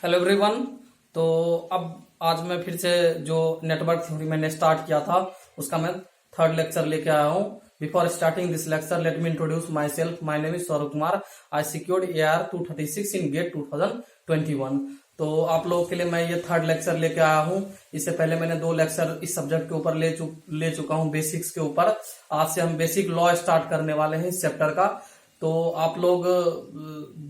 Hello everyone. तो अब आज मैं फिर से जो नेटवर्क थ्योरी मैंने स्टार्ट किया था उसका मैं थर्ड लेक्चर लेके आया हूँ। Before starting this lecture let me introduce myself. My name is Saurabh Kumar. I secured AR 236 in GATE 2021। तो आप लोगों के लिए मैं ये थर्ड लेक्चर लेके आया हूँ। इससे पहले मैंने 2 लेक्चर इस सब्जेक्ट के ऊपर ले चुका हूँ, बेसिक्स के ऊपर। आज से हम बेसिक लॉ स्टार्ट करने वाले हैं इस चैप्टर का। तो आप लोग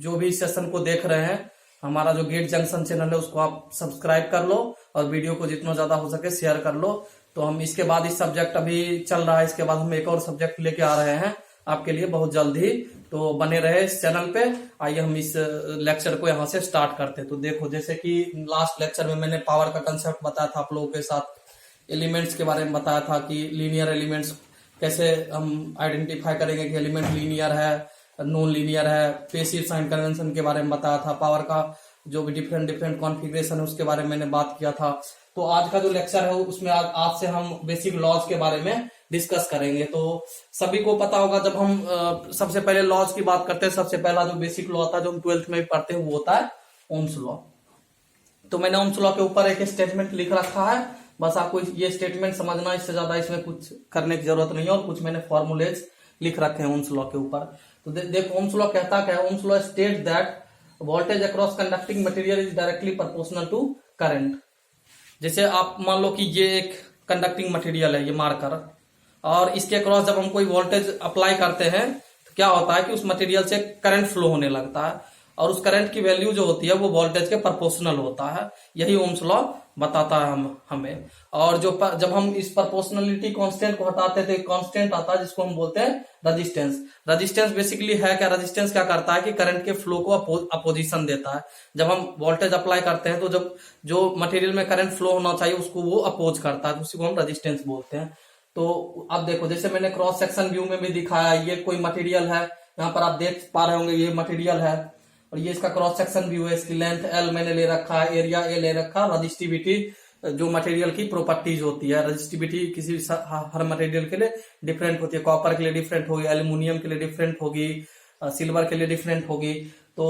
जो भी सेशन को देख रहे हैं, हमारा जो गेट जंक्शन चैनल है उसको आप सब्सक्राइब कर लो और वीडियो को जितना ज्यादा हो सके शेयर कर लो। तो हम इसके बाद इस सब्जेक्ट अभी चल रहा है, इसके बाद हम एक और सब्जेक्ट लेके आ रहे हैं आपके लिए बहुत जल्द ही। तो बने रहे इस चैनल पे। आइए हम इस लेक्चर को यहाँ से स्टार्ट करते हैं। तो देखो, जैसे कि लास्ट लेक्चर में मैंने पावर का कंसेप्ट बताया था आप लोगों के साथ, एलिमेंट्स के बारे में बताया था कि लीनियर एलिमेंट्स कैसे हम आइडेंटिफाई करेंगे कि एलिमेंट लीनियर है, नॉन लीनियर है। पैसिव साइन कन्वेंशन के बारे में बताया था। पावर का जो भी डिफरेंट कॉन्फ़िगरेशन है उसके बारे में मैंने बात किया था। तो आज का जो लेक्चर है उसमें आज से हम बेसिक लॉज के बारे में डिस्कस करेंगे। तो सभी को पता होगा, जब हम सबसे पहले लॉज की बात करते हैं, सबसे पहला जो बेसिक लॉ होता है जो हम 12th में भी पढ़ते हैं वो होता है ओम्स लॉ। तो मैंने ओम्स लॉ के ऊपर एक स्टेटमेंट लिख रखा है, बस आपको ये स्टेटमेंट समझना, इससे ज्यादा इसमें कुछ करने की जरूरत नहीं है। और कुछ मैंने फॉर्मूलेज लिख रखे हैं ओम्स लॉ के ऊपर। तो देखो ओम्स लॉ कहता क्या है। Ohm's law state that voltage across conducting material is directly proportional to current. जैसे आप मान लो कि ये एक कंडक्टिंग मटेरियल है, ये मार्कर, और इसके अक्रॉस जब हम कोई वोल्टेज अप्लाई करते हैं तो क्या होता है कि उस मटेरियल से करंट फ्लो होने लगता है, और उस करंट की वैल्यू जो होती है वो वोल्टेज के प्रोपोर्शनल होता है। यही ओम्स लॉ बताता है हमें। और जब हम इस प्रोपोर्शनलिटी कांस्टेंट को हटाते थे, कांस्टेंट आता है जिसको हम बोलते हैं रेजिस्टेंस। रेजिस्टेंस बेसिकली है क्या? रेजिस्टेंस क्या करता है कि करंट के फ्लो को अपोजिशन देता है। जब हम वोल्टेज अप्लाई करते हैं तो जब जो मटेरियल में करंट फ्लो होना चाहिए उसको वो अपोज करता है, उसी को हम रेजिस्टेंस बोलते हैं। तो अब देखो, जैसे मैंने क्रॉस सेक्शन व्यू में भी दिखाया, ये कोई मटेरियल है, यहाँ पर आप देख पा रहे होंगे ये मटेरियल है, और ये इसका क्रॉस सेक्शन व्यू है। इसकी लेंथ L मैंने ले रखा है, एरिया A ले रखा है। रजिस्टिविटी जो मटेरियल की प्रॉपर्टीज होती है, रजिस्टिविटी किसी हर मटेरियल के लिए डिफरेंट होती है। कॉपर के लिए डिफरेंट होगी, एल्यूमिनियम के लिए डिफरेंट होगी, सिल्वर के लिए डिफरेंट होगी। तो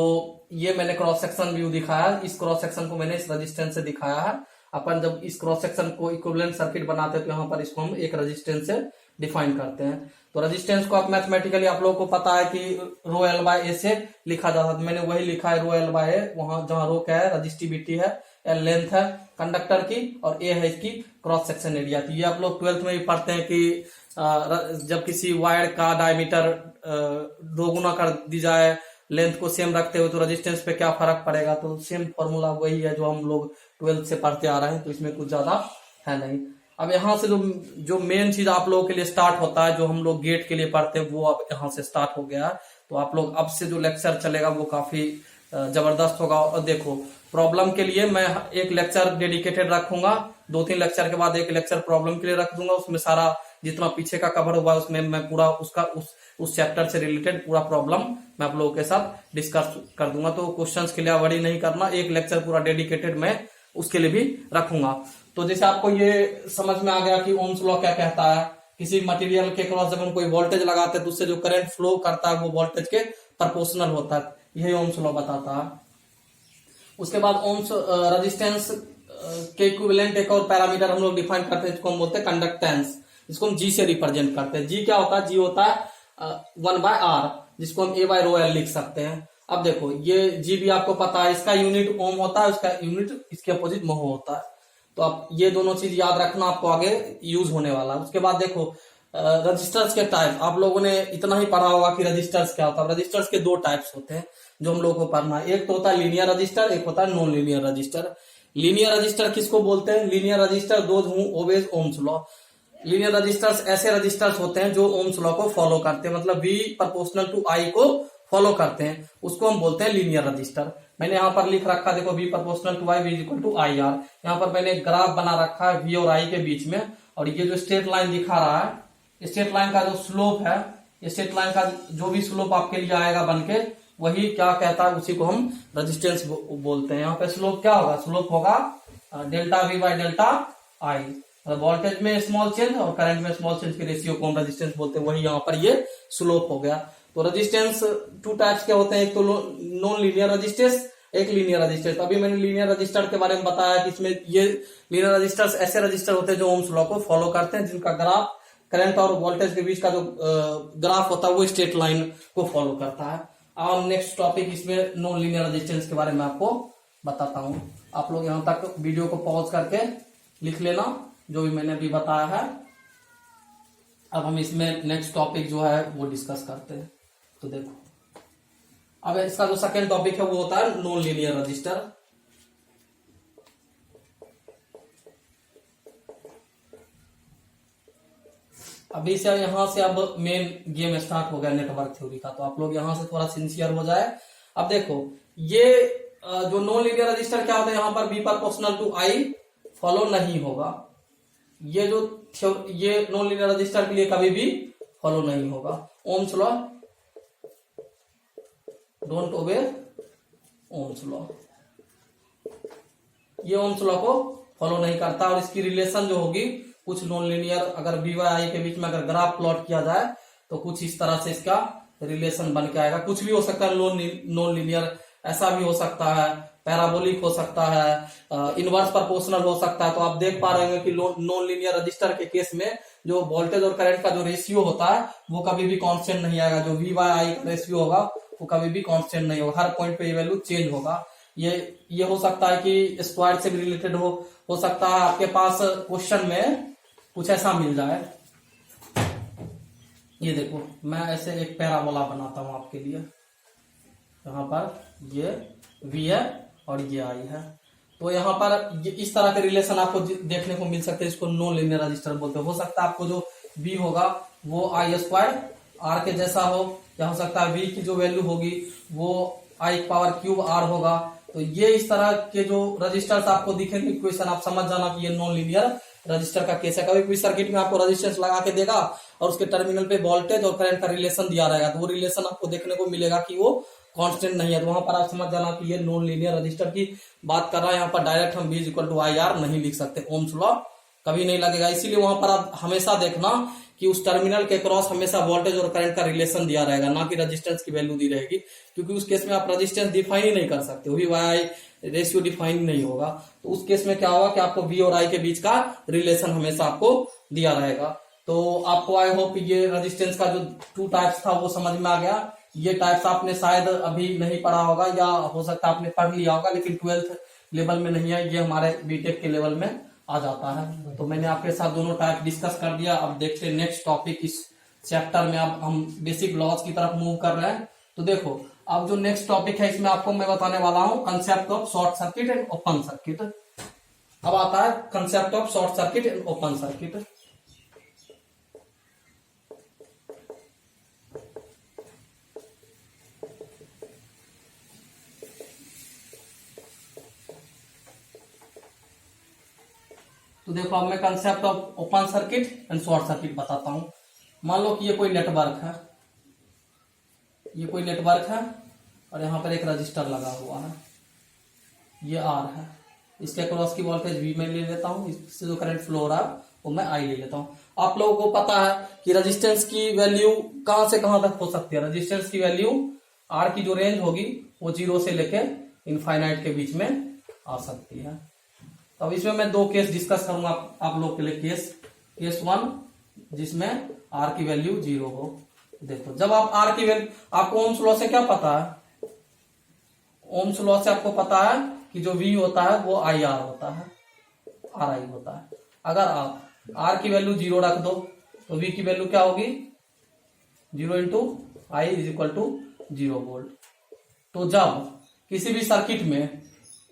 ये मैंने क्रॉस सेक्शन व्यू दिखाया। इस क्रॉस सेक्शन को मैंने इस रजिस्टेंस से दिखाया है। अपन जब इस क्रॉस सेक्शन को इक्विवेलेंट सर्किट बनाते हैं तो यहाँ पर इसको हम एक रजिस्टेंस से डिफाइन करते हैं। तो रेजिस्टेंस को आप मैथमेटिकली आप लोगों को पता है कि रो एल बाय ए से लिखा जाता है। तो मैंने वही लिखा है, रो एल बाय ए। वहां जहां रो क्या है, रजिस्टिविटी है, एल लेंथ है कंडक्टर की, और ए है इसकी क्रॉस सेक्शन एरिया। तो ये आप लोग 12th में भी पढ़ते हैं कि जब किसी वायर का डायमीटर 2 गुना कर दी जाए लेंथ को सेम रखते हुए तो रेजिस्टेंस पे क्या फर्क पड़ेगा। तो सेम फॉर्मूला वही है जो हम लोग 12th से पढ़ते आ रहे हैं, तो इसमें कुछ ज्यादा है नहीं। अब यहाँ से जो मेन चीज आप लोगों के लिए स्टार्ट होता है, जो हम लोग गेट के लिए पढ़ते हैं, वो अब यहाँ से स्टार्ट हो गया है। तो आप लोग अब से जो लेक्चर चलेगा वो काफी जबरदस्त होगा। और देखो, प्रॉब्लम के लिए मैं एक लेक्चर डेडिकेटेड रखूंगा, 2-3 लेक्चर के बाद एक लेक्चर प्रॉब्लम के लिए रख दूंगा। उसमें सारा जितना पीछे का कवर हुआ है उसमें मैं पूरा उसका उस चैप्टर से रिलेटेड पूरा प्रॉब्लम मैं आप लोगों के साथ डिस्कस कर दूंगा। तो क्वेश्चंस के लिए वरी नहीं करना, एक लेक्चर पूरा डेडिकेटेड मैं उसके लिए भी रखूंगा। तो जैसे आपको ये समझ में आ गया कि ओम्स लॉ क्या कहता है, किसी मटेरियल के क्रॉस जब हम कोई वोल्टेज लगाते हैं तो उससे जो करंट फ्लो करता है वो वोल्टेज के प्रोपोर्शनल होता है, यही ओम्स लॉ बताता है। उसके बाद ओम्स रेजिस्टेंस के इक्विवेलेंट एक और पैरामीटर हम लोग डिफाइन करते हैं जिसको हम बोलते हैं कंडक्टेंस, जिसको हम G से रिप्रेजेंट करते हैं। G क्या होता है? G होता है 1/R, जिसको हम A by रो L लिख सकते हैं। अब देखो, ये G भी आपको पता है, इसका यूनिट ओम होता है, उसका यूनिट इसके अपोजिट मोह होता है। तो आप ये दोनों चीज याद रखना, आपको आगे यूज होने वाला है। उसके बाद देखो रजिस्टर्स के टाइप, आप लोगों ने इतना ही पढ़ा होगा कि रजिस्टर्स क्या होता है। रजिस्टर्स के 2 टाइप्स होते हैं जो हम लोगों को पढ़ना है। एक तो होता है लीनियर रजिस्टर, एक होता है non linear resistor. Linear resistor किसको बोलते हैं? Linear resistor those who obey Ohm's law. Linear resistors ऐसे रजिस्टर्स होते हैं जो ओम्स लॉ को फॉलो करते हैं, मतलब V प्रोपोर्शनल टू I को फॉलो करते हैं, उसको हम बोलते हैं लीनियर रजिस्टर। मैंने यहाँ पर लिख रखा, देखो V proportional to I, V equal to IR। यहाँ पर मैंने ग्राफ बना रखा है V और I के बीच में, और ये जो स्ट्रेट लाइन दिखा रहा है, स्ट्रेट लाइन का जो स्लोप है, स्ट्रेट लाइन का जो भी स्लोप आपके लिए आएगा बनके, वही क्या कहता है, उसी को हम रेजिस्टेंस बोलते हैं। यहाँ पे स्लोप क्या होगा? स्लोप होगा delta V by delta I। Voltage में स्मॉल चेंज और करंट में स्मॉल चेंज के रेशियो को हम रेजिस्टेंस बोलते हैं, वही यहाँ पर ये स्लोप हो गया। तो रेजिस्टेंस 2 टाइप्स के होते हैं, एक तो नॉन लीनियर रेजिस्टेंस एक लीनियर रजिस्टर। तो अभी मैंने लीनियर रजिस्टर के बारे में बताया कि इसमें ये लीनियर रजिस्टर्स ऐसे रजिस्टर होते हैं जो ओम्स लॉ को फॉलो करते हैं, जिनका ग्राफ करंट और वोल्टेज के बीच का जो ग्राफ होता है वो स्ट्रेट लाइन को फॉलो करता है। अब नेक्स्ट टॉपिक इसमें नॉन लीनियर रजिस्टेंस के बारे में आपको बताता हूं। आप लोग यहां तक वीडियो को पॉज करके लिख लेना जो भी मैंने अभी बताया है। अब हम इसमें नेक्स्ट टॉपिक जो है वो डिस्कस करते हैं। तो देखो, अब इसका जो सेकेंड टॉपिक है वो होता है नॉन लीनियर रजिस्टर। अभी से यहां से अब मेन गेम स्टार्ट हो गया नेटवर्क थ्योरी का, तो आप लोग यहां से थोड़ा सिंसियर हो जाए। अब देखो, ये जो नॉन लीनियर रजिस्टर क्या होता है, यहां पर V proportional to I follow नहीं होगा। ये नॉन लीनियर रजिस्टर के लिए कभी भी फॉलो नहीं होगा। ओम्स लॉ डोंट ओबे ओम्स लॉ, ये ओम्स लॉ को फॉलो नहीं करता। और इसकी रिलेशन जो होगी कुछ नॉन लीनियर, अगर बी वाई आई के बीच में अगर ग्राफ प्लॉट किया जाए तो कुछ इस तरह से इसका रिलेशन बन के आएगा। कुछ भी हो सकता है नॉन लीनियर, ऐसा भी हो सकता है, पैराबोलिक हो सकता है, इनवर्स प्रोपोर्शनल हो सकता है। तो आप देख पा रहे हैं कि नॉन लीनियर रजिस्टर के केस में जो वोल्टेज और करंट का जो रेशियो होता है वो कभी भी कांस्टेंट नहीं आएगा। जो वी बाय आई का रेशियो होगा वो कभी भी कांस्टेंट नहीं होगा, हर पॉइंट पे ये वैल्यू चेंज होगा। ये हो सकता है कि स्क्वायर से भी रिलेटेड हो सकता है आपके पास क्वेश्चन में कुछ ऐसा मिल जाए। ये देखो, मैं ऐसे एक पैराबोला बनाता हूं आपके लिए। यहाँ पर ये V है और ये I है, तो यहाँ पर इस तरह के रिलेशन आपको देखने को मिल सकते हैं। इसको नॉन लीनियर रजिस्टर बोलते हैं। हो सकता है आपको जो V होगा वो I स्क्वायर R के जैसा हो, या हो सकता है V की जो वैल्यू होगी वो I पावर क्यूब R होगा। तो ये इस तरह के जो रजिस्टर्स आपको दिखेंगे इक्वेशन, आप समझ जाना कि ये नॉन लीनियर रजिस्टर का केस है। कभी भी सर्किट में आपको रेजिस्टेंस लगा के देगा और उसके टर्मिनल पे वोल्टेज और करंट का रिलेशन दिया रहेगा, तो वो रिलेशन आपको देखने को मिलेगा कि वो कांस्टेंट नहीं है। तो वहां पर आप समझ जाना कि ये नॉन लीनियर रजिस्टर की बात कर रहा है। यहाँ पर डायरेक्ट हम V equal to I R नहीं लिख सकते, ओम्स लॉ कभी नहीं लगेगा। इसीलिए वहां पर आप हमेशा देखना कि उस टर्मिनल के क्रॉस हमेशा वोल्टेज और करंट का रिलेशन दिया रहेगा, ना कि रेजिस्टेंस की वैल्यू दी रहेगी, क्योंकि उस केस में आप रेजिस्टेंस डिफाइन ही नहीं कर सकते, वी वाई रेशियो डिफाइन नहीं होगा। तो उस केस में क्या होगा कि आपको V और I के बीच का रिलेशन हमेशा आपको दिया रहेगा। तो आपको आई होप ये रेजिस्टेंस का जो 2 टाइप्स था वो समझ में आ गया। ये टाइप्स आपने शायद अभी नहीं पढ़ा होगा, या हो सकता है आपने पढ़ लिया होगा लेकिन 12th लेवल में नहीं है, ये हमारे बीटेक के लेवल में आ जाता है। तो मैंने आपके साथ दोनों टाइप डिस्कस कर दिया। अब देखते हैं नेक्स्ट टॉपिक इस चैप्टर में। अब हम बेसिक लॉज की तरफ मूव कर रहे हैं। तो देखो, अब जो नेक्स्ट टॉपिक है इसमें आपको मैं बताने वाला हूं concept of short circuit and open circuit. अब आता है concept of short circuit and open circuit. तो देखो, अब मैं concept of open circuit and short circuit बताता हूं। मान लो कि ये कोई नेटवर्क है, ये कोई नेटवर्क है और यहां पर एक रजिस्टर लगा हुआ है, ये R है। इसके क्रॉस की वोल्टेज V में ले लेता हूं, इससे जो करंट फ्लो हो रहा है वो मैं I ले लेता हूं। आप लोगों को पता है कि रेजिस्टेंस की वैल्यू कहां से कहां तक हो सकती है। रेजिस्टेंस की वैल्यू R की जो रेंज होगी वो 0 से लेके इनफाइनाइट के बीच में आ सकती है। तो अब इसमें मैं 2 केस डिस्कस करूंगा आप लोग के लिए। केस 1 जिसमें R की वैल्यू 0 हो। देखो, जब आप R की वैल्यू, आपको ओम्स लॉ से क्या पता है, ओम्स लॉ से आपको पता है कि जो V होता है वो IR होता है, RI होता है। अगर आप R की वैल्यू 0 रख दो तो V की वैल्यू क्या होगी, 0 into I is equal to 0 volt. तो जब किसी भी सर्किट में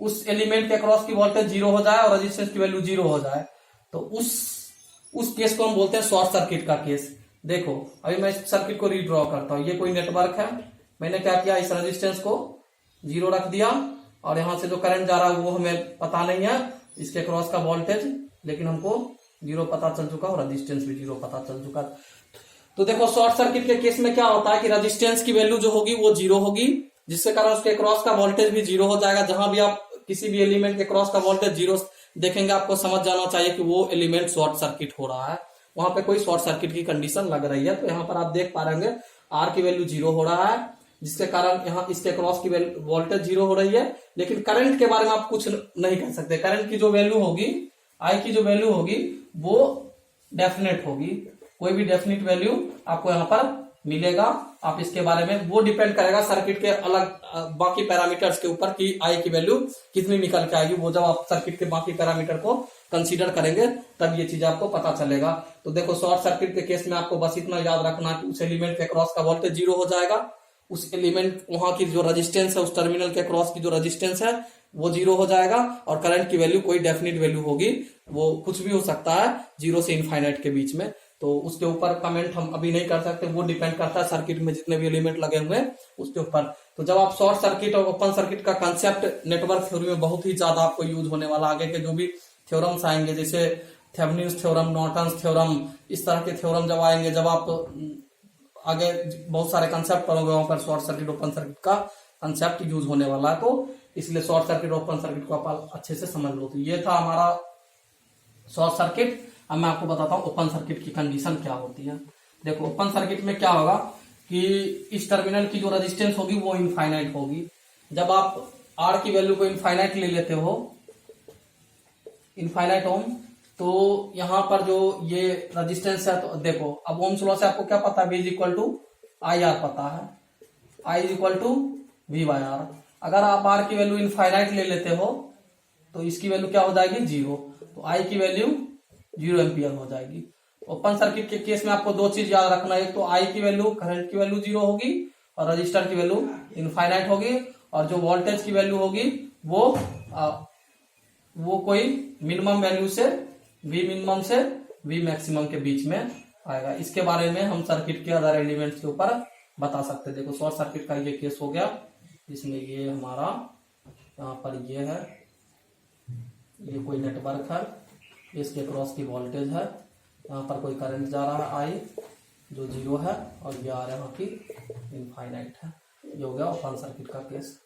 उस एलिमेंट के क्रॉस की वोल्टेज 0 हो जाए और रेजिस्टेंस की वैल्यू 0 हो जाए तो उस केस को हम बोलते हैं शॉर्ट सर्किट का केस। देखो, अभी मैं इस सर्किट को रीड्रॉ करता हूं। ये कोई नेटवर्क है, मैंने क्या किया, इस रेजिस्टेंस को 0 रख दिया और यहां से जो करंट जा रहा है वो हमें पता नहीं है, इसके क्रॉस का वोल्टेज, लेकिन हमको 0 पता चल चुका और रेजिस्टेंस भी 0 पता चल चुका। तो देखो, शॉर्ट सर्किट के केस में क्या होता है कि रेजिस्टेंस की वैल्यू जो होगी वो 0 होगी, जिसके कारण उसके क्रॉस का वोल्टेज भी 0 हो जाएगा। जहां भी आप किसी भी एलिमेंट के क्रॉस का वोल्टेज 0 देखेंगे, आपको समझ जाना चाहिए कि वो एलिमेंट शॉर्ट सर्किट हो रहा है, वहां पे कोई शॉर्ट सर्किट की कंडीशन लग रही है। तो यहाँ पर आप देख पा रहे होंगे R की वैल्यू 0 हो रहा है, जिसके कारण यहाँ इसके क्रॉस की वोल्टेज जीरो हो रही है। लेकिन करंट के बारे में आप कुछ नहीं कह सकते। करंट की जो वैल्यू होगी, आई की जो वैल्यू होगी वो डेफिनेट होगी। कोई भी डेफिनेट वैल्यू आपको यहाँ पर मिलेगा। आप इसके बारे में, वो डिपेंड करेगा सर्किट के अलग बाकी पैरामीटर्स के ऊपर कि आई की वैल्यू कितनी निकल के आएगी। वो जब आप सर्किट के बाकी पैरामीटर को कंसीडर करेंगे तब ये चीज आपको पता चलेगा। तो देखो शॉर्ट सर्किट के केस में आपको बस इतना याद रखना कि उस एलिमेंट के क्रॉस का वोल्टेज जीरो हो जाएगा, उस एलिमेंट वहां की जो रेजिस्टेंस है, उस टर्मिनल के क्रॉस की जो रेजिस्टेंस है वो जीरो हो जाएगा, और करंट की वैल्यू कोई डेफिनेट वैल्यू होगी, वो कुछ भी हो सकता है जीरो से इनफाइनाइट के बीच में। तो उसके ऊपर कमेंट हम अभी नहीं कर सकते, वो डिपेंड करता है सर्किट में जितने भी एलिमेंट लगे हुए हैं उसके ऊपर। तो जब आप शॉर्ट सर्किट और ओपन सर्किट का कंसेप्ट नेटवर्क थ्योरी में बहुत ही ज्यादा आपको यूज होने वाला, आगे के जो भी थ्योरम्स आएंगे जैसे थेवेनिन्स थ्योरम, नॉर्टन्स थ्योरम, इस तरह के थ्योरम जब आएंगे, जब आप आगे बहुत सारे कंसेप्ट पढ़ोगे वहां पर शॉर्ट सर्किट ओपन सर्किट का कंसेप्ट यूज होने वाला है। तो इसलिए शॉर्ट सर्किट ओपन सर्किट को आप अच्छे से समझ लो। तो ये था हमारा शॉर्ट सर्किट। अब मैं आपको बताता हूँ ओपन सर्किट की कंडीशन क्या होती है। देखो ओपन सर्किट में क्या होगा कि इस टर्मिनल की जो रेजिस्टेंस होगी वो इनफाइनाइट होगी। जब आप आर की वैल्यू को इनफाइनाइट ले लेते हो, इनफाइनाइट ओम, तो यहां पर जो ये रेजिस्टेंस है, तो देखो अब ओम्स लॉ से आपको क्या पता है, V is equal to I R पता है, I is equal to V by R. अगर आप R की वैल्यू इनफाइनाइट ले लेते हो तो इसकी वैल्यू क्या हो जाएगी, जीरो। तो I की वैल्यू 0 एम्पियर हो जाएगी। ओपन सर्किट के केस में आपको दो चीज याद रखना है, एक तो I की वैल्यू, करंट की वैल्यू जीरो होगी, और रजिस्टर की वैल्यू इनफाइनाइट होगी, और जो वोल्टेज की वैल्यू होगी वो कोई मिनिमम वैल्यू से V मिनिमम से V मैक्सिमम के बीच में आएगा। इसके बारे में हम सर्किट के अदर एलिमेंट्स के ऊपर बता सकते हैं। देखो शॉर्ट सर्किट का ये केस हो गया, जिसमें ये हमारा यहाँ पर ये है, ये कोई नेटवर्क है, इसके क्रॉस की वोल्टेज है, यहाँ पर कोई करंट जा रहा है आई जो जीरो है, और ये आ रहा है यहाँ की इनफाइनाइट है। ये हो गया ओपन सर्किट का केस।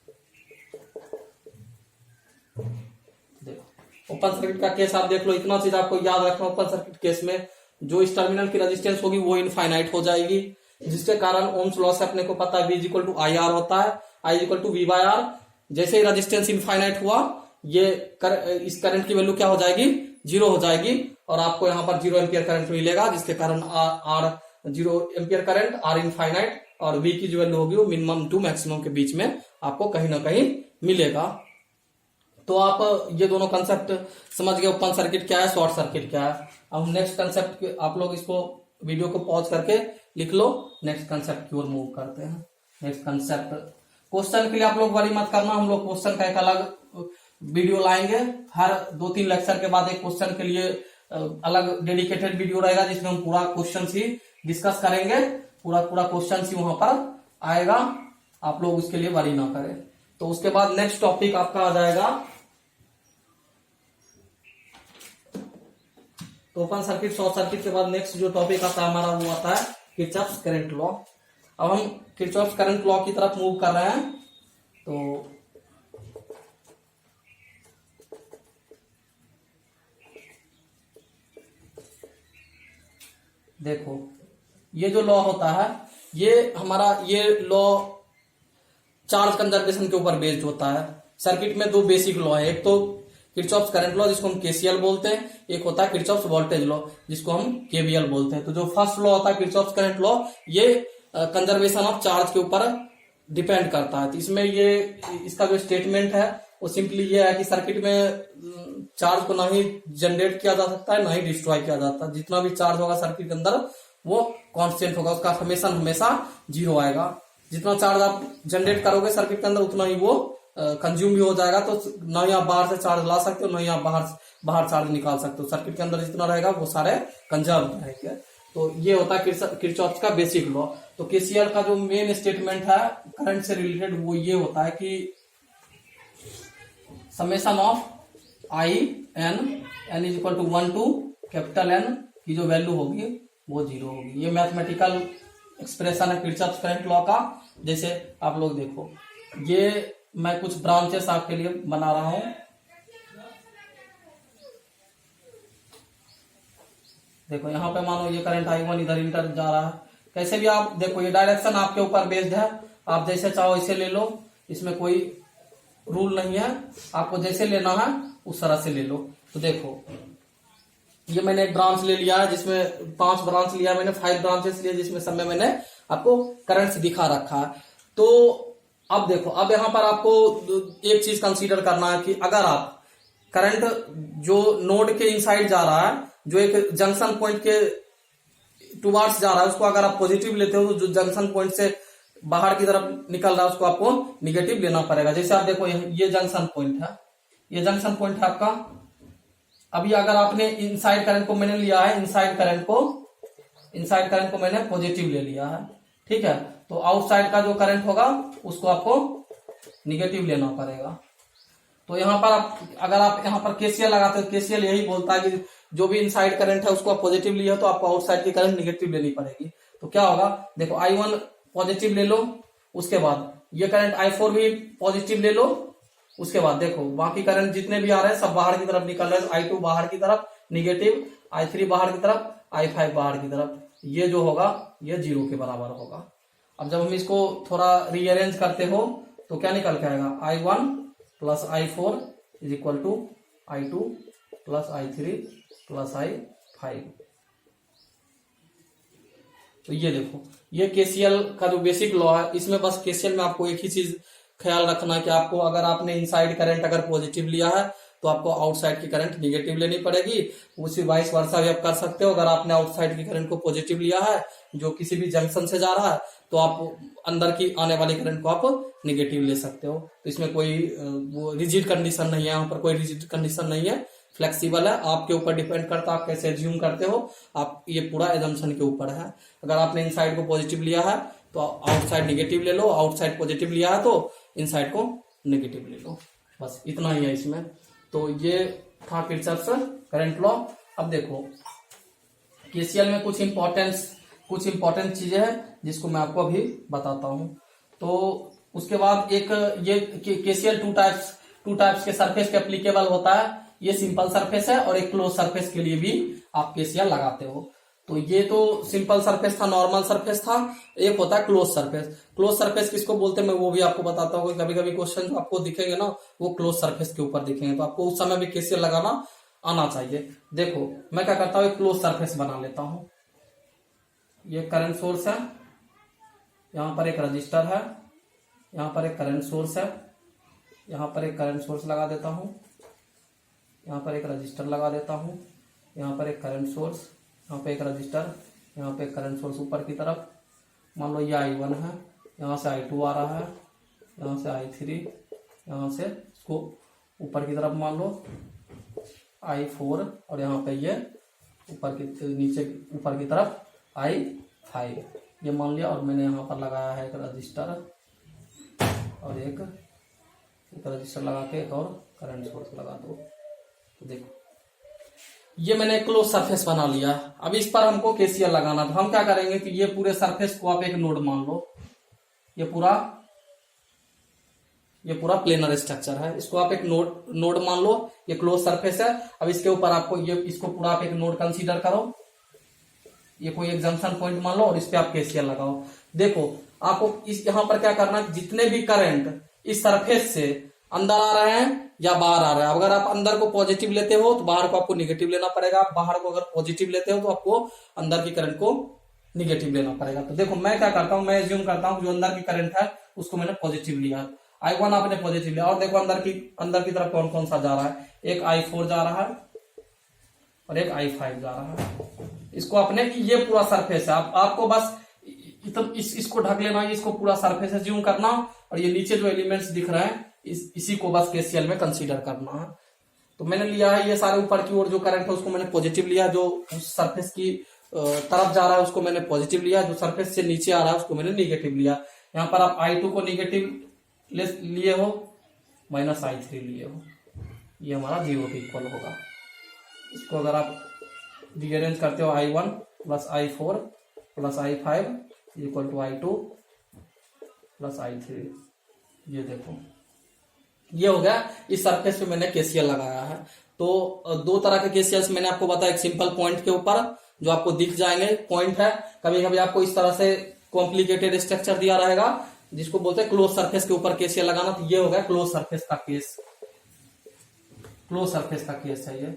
देखो ओपन सर्किट का केस आप देख लो, इतना चीज आपको याद रखना। ओपन सर्किट केस में जो इस टर्मिनल की रेजिस्टेंस होगी वो इनफाइनाइट हो जाएगी, जिसके कारण ओम्स लॉ से अपने को पता है V is equal to I R होता है, I is equal to V by R. जैसे ही रेजिस्टेंस इनफाइनाइट हुआ, इस करंट की वैल्यू क्या हो जाएगी, जीरो हो जाएगी, और आपको यहाँ पर 0 एम्पियर करंट मिलेगा, जिसके कारण R 0 ampere current, R infinite, और V की जो वैल्यू होगी वो मिनिमम टू मैक्सिमम के बीच में आपको कहीं ना कहीं मिलेगा। तो आप ये दोनों कंसेप्ट समझ गए, ओपन सर्किट क्या है, शॉर्ट सर्किट क्या है। अब नेक्स्ट कंसेप्ट आप लोग इसको वीडियो को पॉज करके लिख लो, नेक्स्ट कंसेप्ट की ओर मूव करते हैं। नेक्स्ट कंसेप्ट, क्वेश्चन के लिए आप लोग वरी मत करना, हम लोग क्वेश्चन का एक अलग वीडियो लाएंगे। हर 2-3 लेक्चर के बाद एक क्वेश्चन के लिए अलग डेडिकेटेड वीडियो रहेगा, जिसमें हम पूरा क्वेश्चन ही डिस्कस करेंगे, पूरा क्वेश्चन ही वहां पर आएगा। आप लोग उसके लिए वरी ना करें। तो उसके बाद नेक्स्ट टॉपिक आपका आ जाएगा, तो ओपन सर्किट शॉर्ट सर्किट के बाद नेक्स्ट जो टॉपिक आता है हमारा वो आता है किरचॉफ्स करंट लॉ। अब हम किरचॉफ्स करंट लॉ की तरफ मूव कर रहे हैं। तो देखो ये जो लॉ होता है, ये हमारा ये लॉ चार्ज कंजर्वेशन के ऊपर बेस्ड होता है। सर्किट में दो बेसिक लॉ है, एक तो किरचॉफ्स करंट लॉ जिसको हम केसीएल बोलते हैं, एक होता है किरचॉफ्स वोल्टेज लॉ जिसको हम केवीएल बोलते हैं। तो जो फर्स्ट लॉ होता है किरचॉफ्स करंट लॉ, ये कंजर्वेशन ऑफ चार्ज के ऊपर डिपेंड करता है। तो इसमें ये इसका जो स्टेटमेंट है वो सिंपली ये है कि सर्किट में चार्ज को ना ही जनरेट किया जा सकता है ना ही डिस्ट्रॉय किया जाता है। जितना भी चार्ज होगा सर्किट के अंदर वो कांस्टेंट होगा, उसका हमेशा जीरो आएगा। जितना चार्ज आप जनरेट करोगे सर्किट के अंदर उतना ही वो कंज्यूम भी हो जाएगा। तो ना ही आप बाहर से चार्ज ला सकते हो, ना ही आप बाहर चार्ज निकाल सकते हो। सर्किट के अंदर जितना रहेगा वो सारे कंजर्व रहेंगे। तो ये होता है किरचॉफ्स का बेसिक लॉ। तो केसीएल का जो मेन स्टेटमेंट है करंट से रिलेटेड वो ये होता है कि summation of I N is equal to 1 to capital N की जो वैल्यू होगी वो जीरो होगी। ये मैथमेटिकल एक्सप्रेशन है किरचॉफ्स करंट लॉ का। जैसे आप लोग देखो, ये मैं कुछ ब्रांचेस आपके लिए बना रहा हूं। देखो यहाँ पे मानो ये करंट I1 इधर इंटर जा रहा है, कैसे भी आप देखो ये डायरेक्शन आपके ऊपर बेस्ड है। आप जैसे चाहो वैसे ले लो, इसमें कोई रूल नहीं है, आपको जैसे लेना है उस तरह से ले लो। तो देखो ये मैंने एक ब्रांच ले लिया है जिसमें 5 ब्रांच लिया, मैंने 5 ब्रांचेस लिए जिसमें सब में मैंने आपको करंट दिखा रखा है। तो अब देखो, अब यहां पर आपको एक चीज कंसीडर करना है कि अगर आप करंट जो नोड के इनसाइड जा रहा है, जो एक जंक्शन पॉइंट के टुवार्ड्स जा रहा है, उसको अगर आप पॉजिटिव लेते हो तो जो जंक्शन पॉइंट से बाहर की तरफ निकल रहा है उसको आपको निगेटिव लेना पड़ेगा। जैसे आप देखो ये जंक्शन पॉइंट है, ये जंक्शन पॉइंट है आपका। अभी अगर आपने इनसाइड करंट को मैंने लिया है, इनसाइड करंट को मैंने पॉजिटिव ले लिया है, ठीक है। तो आउटसाइड का जो करंट होगा उसको आपको निगेटिव लेना पड़ेगा। तो यहां पर आप अगर आप यहां पर केसीएल लगाते हो, केसीएल यही बोलता है कि जो भी इनसाइड करंट है उसको आप पॉजिटिव लिया तो आपको आउटसाइड की करंट निगेटिव लेनी पड़ेगी। तो क्या होगा, देखो I1 पॉजिटिव ले लो, उसके बाद ये करंट I4 भी पॉजिटिव ले लो, उसके बाद देखो बाकी करंट जितने भी आ रहे हैं सब बाहर की तरफ निकल रहे हैं। I2 बाहर की तरफ निगेटिव, I3 बाहर की तरफ, I5 बाहर की तरफ। ये जो होगा ये 0 के बराबर होगा। अब जब हम इसको थोड़ा रीअरेंज करते हो तो क्या निकल के आएगा, I1 plus I4 is equal to I2 plus I3 plus I5। तो ये देखो ये केसीएल का जो बेसिक लॉ है, इसमें बस केसीएल में आपको एक ही चीज ख्याल रखना है कि आपको अगर आपने इनसाइड करंट अगर पॉजिटिव लिया है तो आपको आउटसाइड की करंट निगेटिव लेनी पड़ेगी। उसी वाइस वर्सा भी आप कर सकते हो। अगर आपने आउटसाइड की करंट को पॉजिटिव लिया है जो किसी भी जंक्शन से जा रहा है तो आप अंदर की आने वाली करंट को आप निगेटिव ले सकते हो। तो इसमें कोई वो रिजिड कंडीशन नहीं है, यहाँ पर कोई रिजिड कंडीशन नहीं है, फ्लेक्सिबल है। आपके ऊपर डिपेंड करता है आप कैसे एज्यूम करते हो, आप ये पूरा एजम्पशन के ऊपर है। अगर आपने इनसाइड को पॉजिटिव लिया है तो आउटसाइड निगेटिव ले लो, आउटसाइड पॉजिटिव लिया है तो इनसाइड को नेगेटिव ले लो, बस इतना ही है इसमें। तो ये था किरचॉफ करंट लॉ। अब देखो केसीएल में कुछ इंपॉर्टेंट चीजें हैं जिसको मैं आपको अभी बताता हूं। तो उसके बाद एक ये केसीएल टू टाइप्स के सरफेस के एप्लीकेबल होता है। ये सिंपल सरफेस है और एक क्लोज सरफेस के लिए भी आप केसीएल लगाते हो। तो ये तो सिंपल सरफेस था, नॉर्मल सरफेस था। एक होता है क्लोज सरफेस। क्लोज सरफेस किसको बोलते हैं मैं वो भी आपको बताता हूँ। कभी कभी क्वेश्चन आपको दिखेंगे ना वो क्लोज सरफेस के ऊपर दिखेंगे, तो आपको उस समय भी केसीएल लगाना आना चाहिए। देखो मैं क्या करता हूँ, एक क्लोज सरफेस बना लेता हूँ। ये करंट सोर्स है, यहाँ पर एक रजिस्टर है, यहाँ पर एक करंट सोर्स है, यहाँ पर एक करंट सोर्स लगा देता हूँ, यहाँ पर एक रजिस्टर लगा देता हूँ, यहाँ पर एक करंट सोर्स, यहाँ पे एक रजिस्टर, यहाँ पे एक करंट सोर्स ऊपर की तरफ। मान लो ये I1 है, यहाँ से I2 आ रहा है, यहाँ से I3, यहाँ से इसको ऊपर की तरफ मान लो I4 और यहाँ पे ये नीचे ऊपर की तरफ I5 ये मान लिया। और मैंने यहाँ पर लगाया है एक रजिस्टर और एक रजिस्टर लगा के एक और करंट सोर्स लगा दो। तो देखो ये मैंने क्लोज सरफेस बना लिया। अब इस पर हमको केसीएल लगाना, तो हम क्या करेंगे कि ये पूरे सरफेस को आप एक नोड मान लो। ये पूरा प्लेनर स्ट्रक्चर है, इसको आप एक नोड मान लो। ये क्लोज सरफेस है। अब इसके ऊपर आपको इसको पूरा आप एक नोड कंसीडर करो। ये कोई एक जंक्शन पॉइंट मान लो और इस पे आप केसीएल लगाओ। देखो आपको इस यहाँ पर क्या करना है, जितने भी करंट इस सरफेस से अंदर आ रहे हैं या बाहर आ रहा है, अगर आप अंदर को पॉजिटिव लेते हो तो बाहर को आपको निगेटिव लेना पड़ेगा। आप बाहर को अगर पॉजिटिव लेते हो तो आपको अंदर की करंट को निगेटिव लेना पड़ेगा। तो देखो मैं क्या करता हूं, मैं एज्यूम करता हूं जो अंदर की करंट है उसको मैंने पॉजिटिव लिया, I1 आपने पॉजिटिव लिया। और देखो अंदर की तरफ कौन कौन सा जा रहा है, एक I4 जा रहा है और एक I5 जा रहा है। इसको अपने ये पूरा सरफेस है, आपको बस इसको ढक लेना, इसको पूरा सरफेस एज्यूम करना और ये नीचे जो एलिमेंट्स दिख रहे हैं इसी को बस केसीएल में कंसीडर करना है। तो मैंने लिया है ये सारे ऊपर की ओर जो करंट है उसको मैंने पॉजिटिव लिया, जो उस सरफेस की तरफ जा रहा है उसको मैंने पॉजिटिव लिया, जो सरफेस से नीचे आ रहा है उसको मैंने निगेटिव लिया। यहाँ पर आप I2 को निगेटिव लिए हो, माइनस I3 लिए हो, ये हमारा 0 के इक्वल होगा। इसको अगर आप रीअरेंज करते हो I1 plus I4 plus I5 equal to I2 plus I3, ये देखो ये हो गया। इस सरफेस पे मैंने केसीएल लगाया है। तो दो तरह के केसीएल मैंने आपको बताया, एक सिंपल पॉइंट के ऊपर जो आपको दिख जाएंगे पॉइंट है। कभी कभी आपको इस तरह से कॉम्प्लिकेटेड स्ट्रक्चर दिया रहेगा जिसको बोलते हैं क्लोज सरफेस के ऊपर केसीएल लगाना। तो ये हो गया क्लोज सरफेस का केस, क्लोज सरफेस का केस है ये।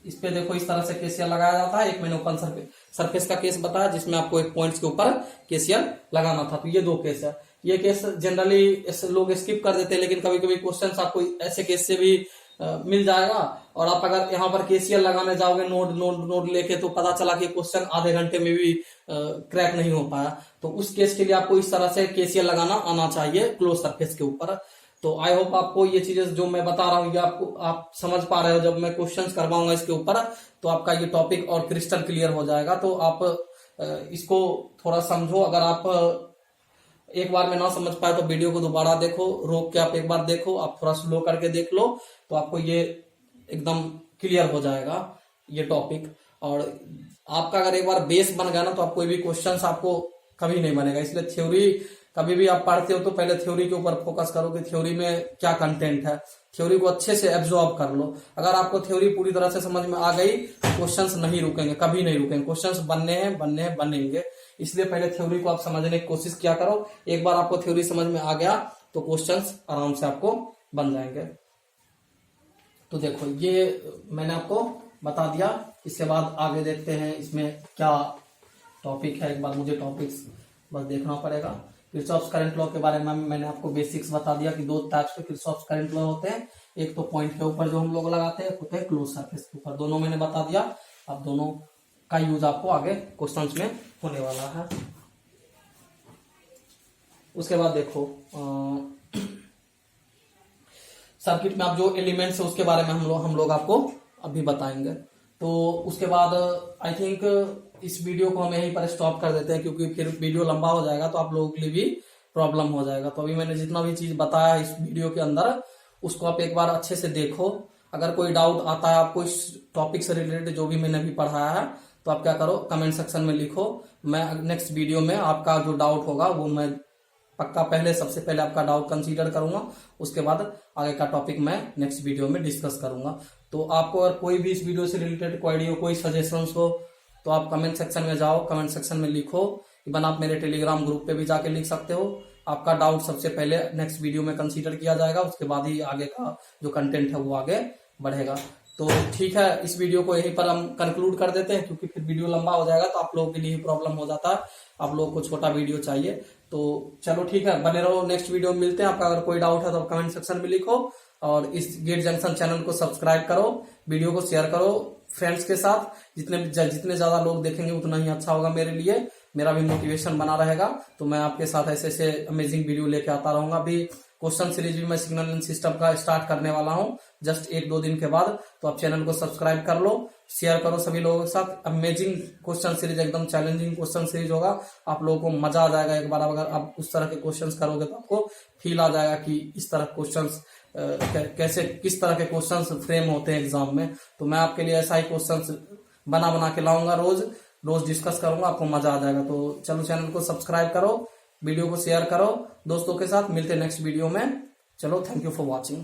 इस पे देखो इस तरह से केसीएल लगाया जाता है। एक मैंने ओपन सरफेस का केस बताया जिसमें आपको एक पॉइंट्स के ऊपर केसीएल लगाना था। तो ये दो केस है। ये केस जनरली लोग स्किप कर देते हैं, लेकिन कभी कभी क्वेश्चन आपको ऐसे केस से भी मिल जाएगा। और आप अगर यहाँ पर केसीएल लगाने जाओगे नोड लेके, तो पता चला कि क्वेश्चन आधे घंटे में भी क्रैक नहीं हो पाया। तो उस केस के लिए आपको इस तरह से केसीएल लगाना आना चाहिए क्लोज सरफेस के ऊपर। तो आई होप आपको ये चीजें जो मैं बता रहा हूँ ये आपको आप समझ पा रहे हो। जब मैं क्वेश्चंस करवाऊंगा इसके ऊपर तो आपका ये टॉपिक और क्रिस्टल क्लियर हो जाएगा। तो आप इसको थोड़ा समझो। अगर आप एक बार में ना समझ पाए तो वीडियो को दोबारा देखो, रोक के आप एक बार देखो, आप थोड़ा स्लो करके देख लो, तो आपको ये एकदम क्लियर हो जाएगा ये टॉपिक। और आपका अगर एक बार बेस बन गया ना तो आप कोई भी क्वेश्चंस आपको कभी नहीं बनेगा। इसलिए थ्योरी कभी भी आप पढ़ते हो तो पहले थ्योरी के ऊपर फोकस करो कि थ्योरी में क्या कंटेंट है। थ्योरी को अच्छे से एब्जॉर्ब कर लो। अगर आपको थ्योरी पूरी तरह से समझ में आ गई तो क्वेश्चंस नहीं रुकेंगे, कभी नहीं रुकेंगे। क्वेश्चंस बनेंगे। इसलिए पहले थ्योरी को आप समझने की कोशिश किया करो। एक बार आपको थ्योरी समझ में आ गया तो क्वेश्चंस आराम से आपको बन जाएंगे। तो देखो ये मैंने आपको बता दिया। इसके बाद आगे देखते हैं इसमें क्या टॉपिक है। एक बार मुझे टॉपिक्स बस देखना पड़ेगा। किरचॉफ्स करंट लॉ के बारे में मैंने आपको बेसिक्स बता दिया कि दो टाइप्स के किरचॉफ्स करंट लॉ होते हैं। एक तो पॉइंट के ऊपर जो हम लोग लगाते हैं, होते हैं क्लोज सरफेस के ऊपर। दोनों मैंने बता दिया। अब दोनों का यूज आपको आगे क्वेश्चंस में होने वाला है। उसके बाद देखो सर्किट में आप जो एलिमेंट्स है उसके बारे में हम लोग आपको अभी बताएंगे। तो उसके बाद आई थिंक इस वीडियो को हम यहीं पर स्टॉप कर देते हैं, क्योंकि फिर वीडियो लंबा हो जाएगा तो आप लोगों के लिए भी प्रॉब्लम हो जाएगा। तो अभी मैंने जितना भी चीज बताया इस वीडियो के अंदर उसको आप एक बार अच्छे से देखो। अगर कोई डाउट आता है आपको इस टॉपिक से रिलेटेड जो भी मैंने अभी पढ़ाया है, तो आप क्या करो कमेंट सेक्शन में लिखो। मैं नेक्स्ट वीडियो में आपका जो डाउट होगा वो मैं पक्का सबसे पहले आपका डाउट कंसीडर करूंगा। उसके बाद आगे का टॉपिक मैं नेक्स्ट वीडियो में डिस्कस करूंगा। तो आपको अगर कोई भी इस वीडियो से रिलेटेड क्वेरी हो, कोई सजेशंस हो, तो आप कमेंट सेक्शन में जाओ, कमेंट सेक्शन में लिखो। इवन आप मेरे टेलीग्राम ग्रुप पे भी जाके लिख सकते हो। आपका डाउट सबसे पहले नेक्स्ट वीडियो में कंसीडर किया जाएगा। उसके बाद ही आगे का जो कंटेंट है वो आगे बढ़ेगा। तो ठीक है, इस वीडियो को यहीं पर हम कंक्लूड कर देते हैं, क्योंकि फिर वीडियो लंबा हो जाएगा तो आप लोगों के लिए प्रॉब्लम हो जाता है। आप लोगों को छोटा वीडियो चाहिए। तो चलो ठीक है, बने रहो। नेक्स्ट वीडियो में मिलते हैं। आपका अगर कोई डाउट है तो कमेंट सेक्शन में लिखो। और इस गेट जंक्शन चैनल को सब्सक्राइब करो, वीडियो को शेयर करो फ्रेंड्स के साथ। जितने ज्यादा लोग देखेंगे उतना ही अच्छा होगा मेरे लिए, मेरा भी मोटिवेशन बना रहेगा। तो मैं आपके साथ ऐसे ऐसे अमेजिंग वीडियो लेके आता रहूंगा। अभी क्वेश्चन सीरीज भी मैं सिग्नल एंड सिस्टम का स्टार्ट करने वाला हूं जस्ट 1-2 दिन के बाद। तो आप चैनल को सब्सक्राइब कर लो, शेयर करो सभी लोगों के साथ। अमेजिंग क्वेश्चन सीरीज, एकदम चैलेंजिंग क्वेश्चन सीरीज होगा। आप लोगों को मजा आ जाएगा। एक बार अगर आप उस तरह के क्वेश्चंस करोगे तो आपको फील आ जाएगा कि इस तरह क्वेश्चंस कैसे, किस तरह के क्वेश्चंस फ्रेम होते हैं एग्जाम में। तो मैं आपके लिए ऐसा ही क्वेश्चंस बना के लाऊंगा। रोज डिस्कस करूंगा, आपको मजा आ जाएगा। तो चलो चैनल को सब्सक्राइब करो, वीडियो को शेयर करो दोस्तों के साथ। मिलते हैं नेक्स्ट वीडियो में। चलो, थैंक यू फॉर वॉचिंग।